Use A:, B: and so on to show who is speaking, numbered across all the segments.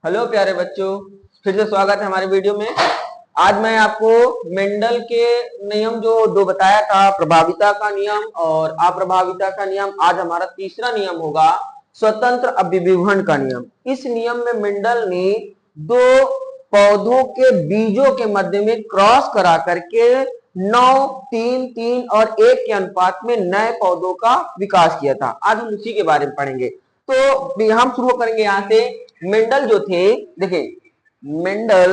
A: Hello प्यारे बच्चों, फिर से स्वागत है हमारे वीडियो में। आज मैं आपको मेंडल के नियम जो दो बताया था, प्रभाविता का नियम और अप्रभाविता का नियम। आज हमारा तीसरा नियम होगा स्वतंत्र अभिविभजन का नियम। इस नियम में मेंडल ने दो पौधों के बीजों के मध्य में क्रॉस करा करके 9, 3, 3 और 1 के अनुपात में नए पौधों का विकास किया था। आज हम उसी के बारे में पढ़ेंगे। तो हम शुरू करेंगे यहां से। मेंडल जो थे, देखिए, मेंडल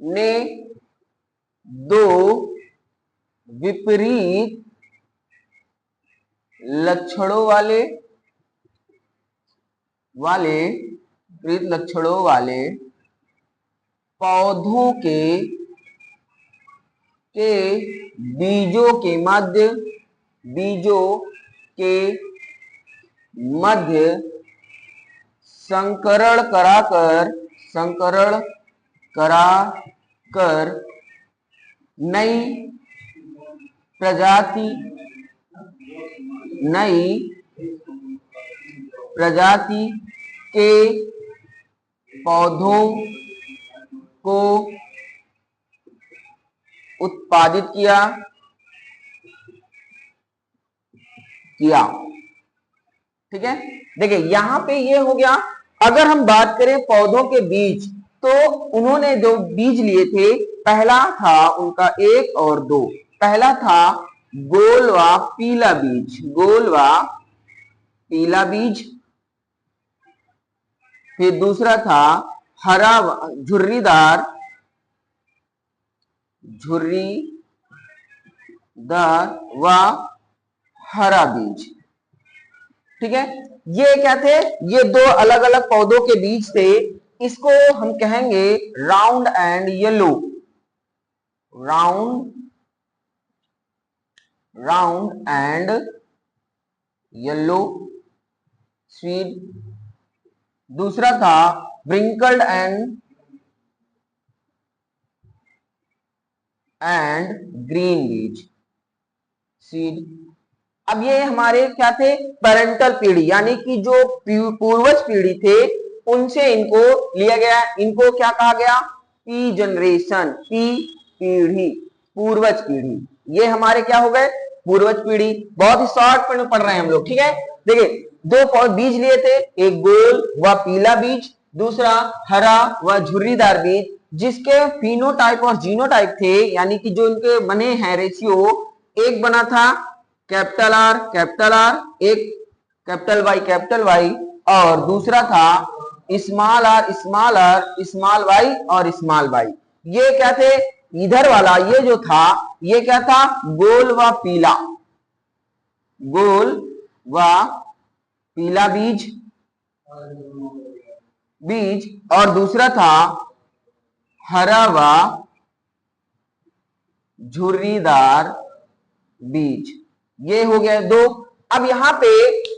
A: ने दो विपरीत लक्षणों वाले पौधों के बीजों के मध्य संकरण कराकर नई प्रजाति के पौधों को उत्पादित किया। ठीक है, देखिए यहां पे ये हो गया। अगर हम बात करें पौधों के बीज, तो उन्होंने जो बीज लिए थे, पहला था उनका 1 और 2। पहला था गोल व पीला बीज, फिर दूसरा था हरा झुर्रीदार व हरा बीज। ठीक है, ये क्या थे? ये दो अलग अलग पौधों के बीज थे। इसको हम कहेंगे राउंड एंड येलो सीड। दूसरा था व्रिंकल्ड एंड ग्रीन बीज सीड। अब ये हमारे क्या थे? पेरेंटल पीढ़ी, यानी कि जो पूर्वज पीढ़ी थे उनसे इनको लिया गया। इनको क्या कहा गया? पी जनरेशन, पीढ़ी, पूर्वज पीढ़ी। ये हमारे क्या हो गए? पूर्वज पीढ़ी। बहुत ही शॉर्ट में पढ़ रहे हैं हम लोग। ठीक है, देखिए दो बीज लिए थे, एक गोल व पीला बीज, दूसरा हरा व झुर्रीदार बीज, जिसके फिनोटाइप और जीनोटाइप थे, यानी कि जो इनके बने हैं रेशियो, एक बना था कैपिटल आर, एक कैपिटल वाई, और दूसरा था स्मॉल आर, स्मॉल वाई और स्मॉल वाई। ये क्या थे? इधर वाला ये जो था, ये क्या था? गोल व पीला बीज, और दूसरा था हरा व झुर्रीदार बीज। ये हो गया दो। अब यहां पे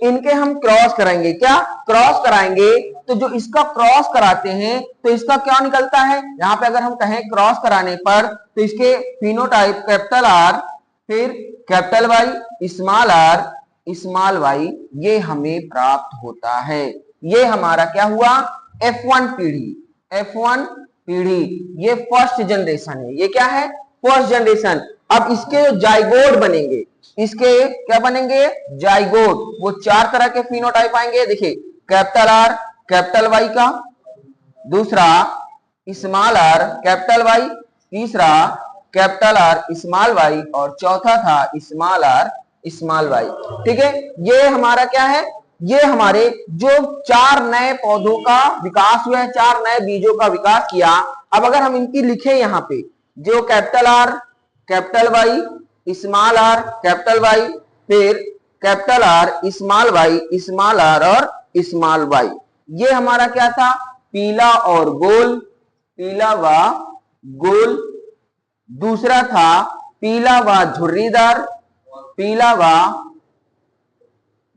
A: इनके हम क्रॉस कराएंगे। क्या क्रॉस कराएंगे? तो जो इसका क्रॉस कराते हैं तो इसका क्या निकलता है? यहां पे अगर हम कहें क्रॉस कराने पर, तो इसके फिनोटाइप कैपिटल आर, फिर कैपिटल वाई, स्मॉल वाई, ये हमें प्राप्त होता है। ये हमारा क्या हुआ? F1 पीढ़ी। ये फर्स्ट जनरेशन है। ये क्या है? First generation. अब इसके जाइगोट बनेंगे, इसके क्या बनेंगे? जाइगोट। वो 4 तरह के फिनोटाइप आएंगे। देखिए, कैपिटल आर कैपिटल वाई का, दूसरा स्मॉल आर कैपिटल वाई, तीसरा कैपिटल आर स्मॉल वाई, और चौथा था स्मॉल आर स्मॉल वाई। ठीक है, ये हमारा क्या है? ये हमारे जो 4 नए पौधों का विकास हुआ है, 4 नए बीजों का विकास किया। अब अगर हम इनकी लिखे यहां पे, जो capital R capital Y, small R capital Y, फिर capital R small Y, small R और स्मॉल वाई, ये हमारा क्या था? पीला व गोल। दूसरा था पीला व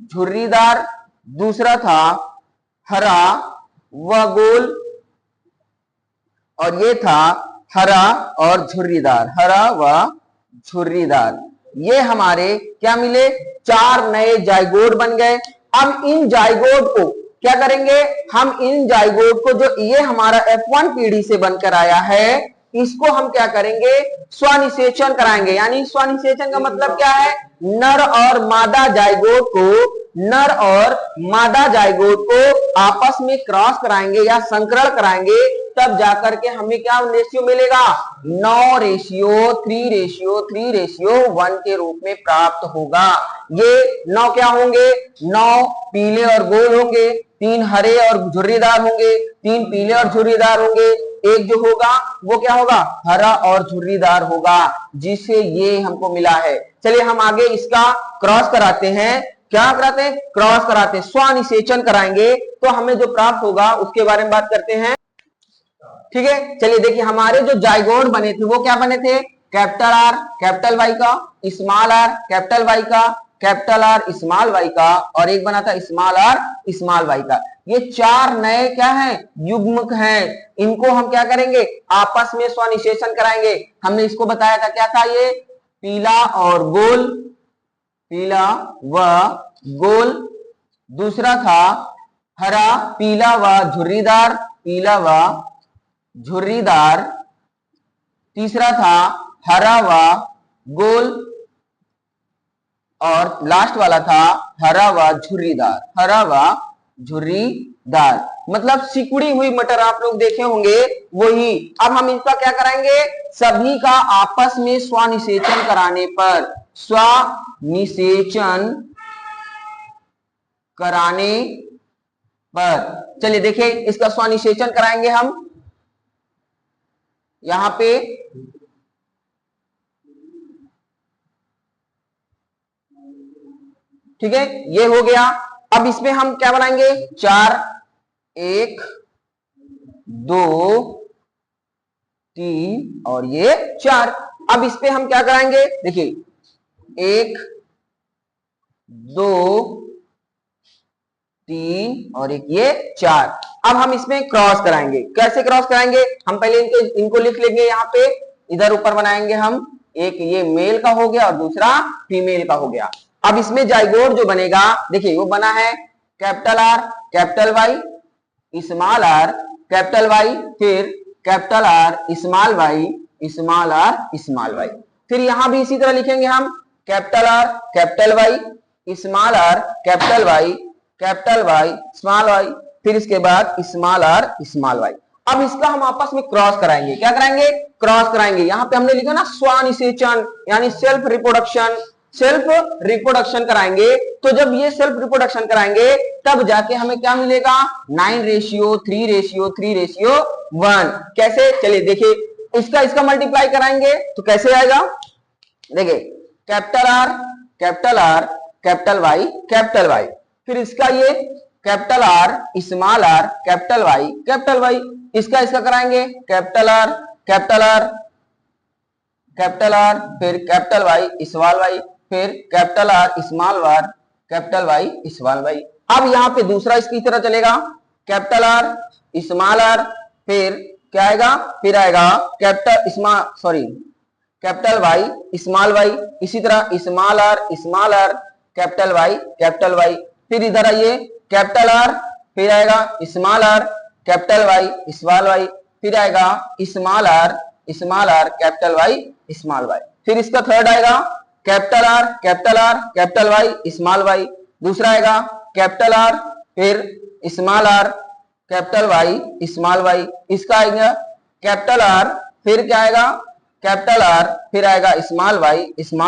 A: झुर्रीदार। दूसरा था हरा व गोल, और ये था हरा और झुर्रीदार। ये हमारे क्या मिले? 4 नए जाइगोट बन गए। अब इन जाइगोट को क्या करेंगे, हम इन जाइगोट को, जो ये हमारा F1 पीढ़ी से बनकर आया है, इसको हम क्या करेंगे, स्वनिषेचन कराएंगे। यानी स्वनिषेचन का मतलब क्या है, नर और मादा जाइगोट को, नर और मादा जाइगोट को आपस में क्रॉस कराएंगे या संकरण कराएंगे, तब जाकर के हमें क्या रेशियो मिलेगा, 9:3:3:1 के रूप में प्राप्त होगा। ये 9 क्या होंगे, 9 पीले और गोल होंगे, 3 हरे और झुर्रीदार होंगे, 3 पीले और झुर्रीदार होंगे, एक जो होगा वो क्या होगा, हरा और झुर्रीदार होगा, जिसे ये हमको मिला है। चलिए हम आगे इसका क्रॉस कराते हैं। क्या कराते हैं, क्रॉस कराते हैं, स्वनिषेचन कराएंगे, तो हमें जो प्राप्त होगा उसके बारे में बात करते हैं। ठीक है, चलिए देखिए, हमारे जो जाइगोट बने थे वो क्या बने थे, कैपिटल आर कैपिटल वाई का, स्मॉल आर कैपिटल वाई का, कैपिटल आर स्मॉल वाई का, और एक बना था स्मॉल आर स्मॉल वाई का। ये 4 नए क्या हैं, युग्मक हैं। इनको हम क्या करेंगे, आपस में स्वनिषेचन कराएंगे। हमने इसको बताया था, क्या था ये, पीला और गोल, पीला व गोल। दूसरा था हरा, पीला व झुर्रीदार, पीला व झुर्रीदार। तीसरा था हरा व गोल, और लास्ट वाला था हरा व झुर्रीदार, हरा व झुर्रीदार। मतलब सिकुड़ी हुई मटर आप लोग देखे होंगे वही। अब हम इसका क्या कराएंगे, सभी का आपस में स्वनिषेचन कराने पर, स्वनिषेचन कराने पर, चलिए देखिए इसका स्वनिषेचन कराएंगे हम यहां पे। ठीक है, ये हो गया। अब इसमें हम क्या बनाएंगे, 4, 1 2 3 और ये 4। अब इस पे हम क्या कराएंगे, देखिए 1 2 3 और एक ये 4। अब हम इसमें क्रॉस कराएंगे। कैसे क्रॉस कराएंगे, हम पहले इनको लिख लेंगे यहाँ पे, इधर ऊपर बनाएंगे हम, एक ये मेल का हो गया और दूसरा फीमेल का हो गया। अब इसमें जाइगोट जो बनेगा, देखिए वो बना है capital R capital Y small R capital Y, फिर capital R small Y small R small Y. फिर यहां भी इसी तरह लिखेंगे हम, capital R capital Y small R capital Y small Y, फिर इसके बाद स्मॉल आर स्मॉल वाई। अब इसका हम आपस में क्रॉस कराएंगे। क्या कराएंगे, क्रॉस कराएंगे। यहां पे हमने लिखा ना स्वनिषेचन, यानी सेल्फ रिप्रोडक्शन, सेल्फ रिप्रोडक्शन कराएंगे। तो जब ये सेल्फ रिप्रोडक्शन कराएंगे तब जाके हमें क्या मिलेगा, 9:3:3:1। कैसे, चलिए देखिए, इसका मल्टीप्लाई कराएंगे तो कैसे आएगा, देखिए कैपिटल आर कैपिटल वाई, फिर इसका ये capital R small R capital Y, इसका कराएंगे कैपिटल आर फिर कैपिटल वाई स्मॉल वाई, फिर capital R small R capital Y small Y. अब यहाँ पे दूसरा इसकी तरह चलेगा, कैपिटल आर स्मॉल आर, फिर क्या आएगा, फिर आएगा कैपिटल वाई स्मॉल वाई, इसी तरह स्मॉल आर कैपिटल वाई, फिर इधर आइए कैपिटल आर, फिर आएगा small R capital Y small Y, फिर आएगा small R capital Y small Y. फिर इसका थर्ड आएगा capital R capital Y small Y, दूसरा आएगा कैपिटल आर फिर small R capital Y small Y, इसका आएगा कैपिटल आर, फिर क्या आएगा कैपिटल आर, फिर आएगा स्मॉल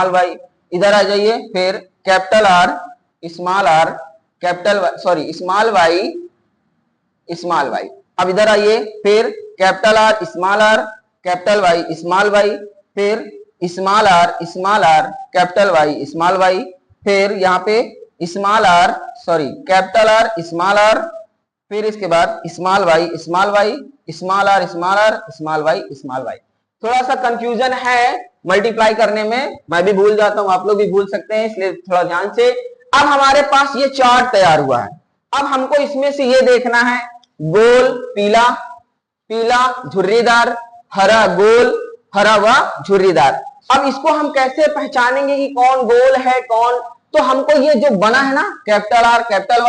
A: वाई, इधर आ जाइए, फिर capital R small R capital small Y. अब इधर आइए, फिर capital R capital Y small Y, फिर small R capital Y small Y, फिर यहाँ पे कैपिटल आर स्मॉल आर, फिर इसके बाद small Y small R small Y. थोड़ा सा कंफ्यूजन है मल्टीप्लाई करने में, मैं भी भूल जाता हूं, आप लोग भी भूल सकते हैं, इसलिए थोड़ा ध्यान से। अब हमारे पास ये चार्ट तैयार हुआ है। अब हमको इसमें से ये देखना है, गोल पीला झुर्रीदार, हरा गोल हरा व झुर्रीदार। अब इसको हम कैसे पहचानेंगे कि कौन गोल है कौन, तो हमको ये जो बना है ना capital R capital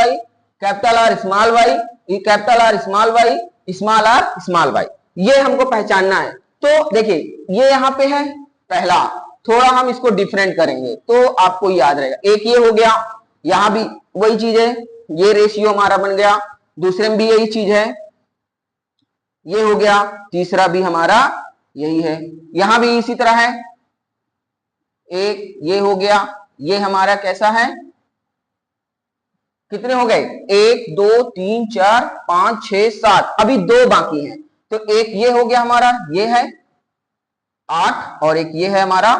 A: capital R small Y, capital R small Y, small R small Y, ये हमको पहचानना है। तो देखिए ये यहाँ पे है पहला, थोड़ा हम इसको डिफरेंट करेंगे तो आपको याद रहेगा। एक ये हो गया, यहां भी वही चीज है, ये रेशियो हमारा बन गया, दूसरे में भी यही चीज है, ये हो गया, तीसरा भी हमारा यही है, यहां भी इसी तरह है, एक ये हो गया, ये हमारा कैसा है, कितने हो गए, 1 2 3 4 5 6 7, अभी 2 बाकी हैं। तो एक ये हो गया हमारा, ये है 8 और एक ये है हमारा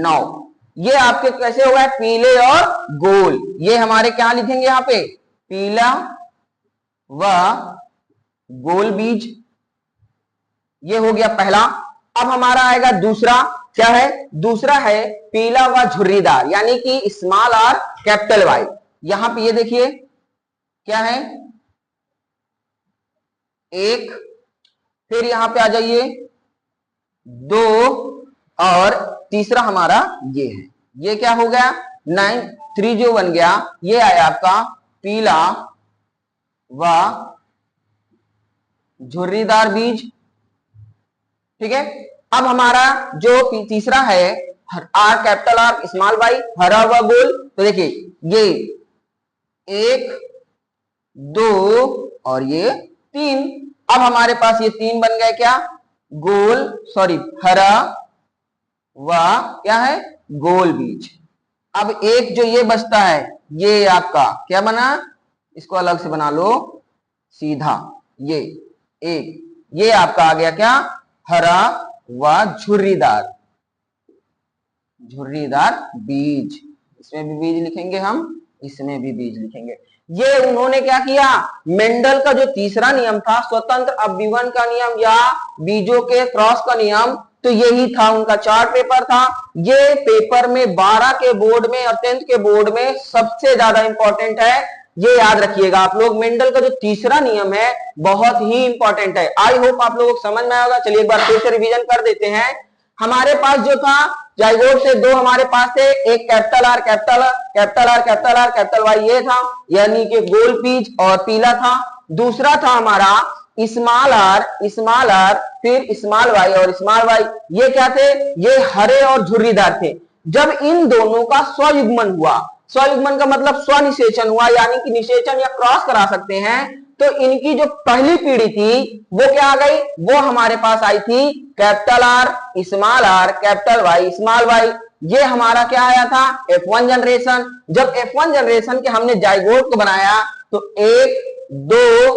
A: 9। ये आपके कैसे हो गए, पीले और गोल, ये हमारे क्या लिखेंगे यहाँ पे, पीला व गोल बीज, ये हो गया पहला। अब हमारा आएगा दूसरा, क्या है, दूसरा है पीला व झुर्रीदार, यानी कि स्मॉल आर कैपिटल वाई। यहां पे ये देखिए क्या है, 1, फिर यहां पे आ जाइए 2 और तीसरा हमारा ये है, ये क्या हो गया 9, 3 जो बन गया, ये आया आपका पीला व झुर्रीदार बीज, ठीक है। अब हमारा जो तीसरा है R capital R small Y, हरा व गोल, तो देखिए ये 1 2 और ये 3, अब हमारे पास ये 3 बन गए क्या, गोल, सॉरी हरा व क्या है गोल बीज। अब एक जो ये बचता है, ये आपका क्या बना, इसको अलग से बना लो सीधा, ये एक, ये आपका आ गया क्या, हरा व झुर्रीदार, झुर्रीदार बीज, इसमें भी बीज लिखेंगे हम, इसमें भी बीज लिखेंगे। ये उन्होंने क्या किया, मेंडल का जो तीसरा नियम था, स्वतंत्र अपव्यवन का नियम या बीजों के क्रॉस का नियम, तो यही था उनका चार्ट पेपर था। ये पेपर में 12 के बोर्ड में और 10th के बोर्ड में सबसे ज्यादा इंपॉर्टेंट है, ये याद रखिएगा आप लोग। मेंडल का जो तीसरा नियम है बहुत ही इंपॉर्टेंट है, आई होप आप लोगों को समझ में आएगा। चलिए एक बार फिर से रिवीजन कर देते हैं। हमारे पास जो था जाइगोट से 2 हमारे पास थे, एक capital R capital R capital R capital R capital Y, ये था यानी कि गोल बीज और पीला था। दूसरा था हमारा स्मॉल आर फिर स्मॉल वाई और स्मॉल वाई, ये क्या थे, ये हरे और झुर्रीदार थे। जब इन दोनों का स्वयुग्मन हुआ, स्वयुग्मन का मतलब स्वनिषेचन हुआ, यानी कि निषेचन या क्रॉस करा सकते हैं, तो इनकी जो पहली पीढ़ी थी वो क्या आ गई, वो हमारे पास आई थी capital R capital Y small Y. ये हमारा क्या आया था, F1 जनरेशन। जब F1 जनरेशन के हमने जाइगोट को बनाया तो 1 2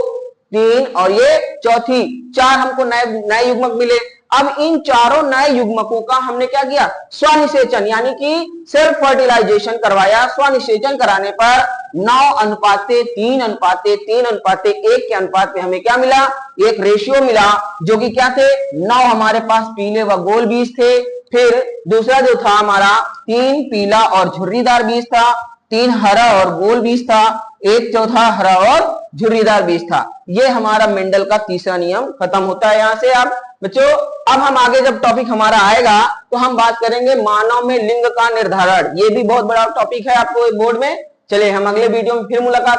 A: 3 और ये चौथी 4 हमको नए युग्मक मिले। अब इन चारों नए युग्मकों का हमने क्या किया, स्वनिषेचन यानी कि सेल्फ फर्टिलाइजेशन करवाया। स्वनिषेचन कराने पर 9:3:3:3:1 के अनुपात पे हमें क्या मिला, एक रेशियो मिला, जो कि क्या थे 9 हमारे पास पीले व गोल बीज थे। फिर दूसरा जो था हमारा 3 पीला और झुर्रीदार बीज था, 3 हरा और गोल बीज था, एक चौथा हरा और झुर्रीदार बीज था। ये हमारा मेंडल का तीसरा नियम खत्म होता है यहां से। अब बच्चों अब हम आगे जब टॉपिक हमारा आएगा तो हम बात करेंगे मानव में लिंग का निर्धारण। ये भी बहुत बड़ा टॉपिक है आपको बोर्ड में। चलिए हम अगले वीडियो में फिर मुलाकात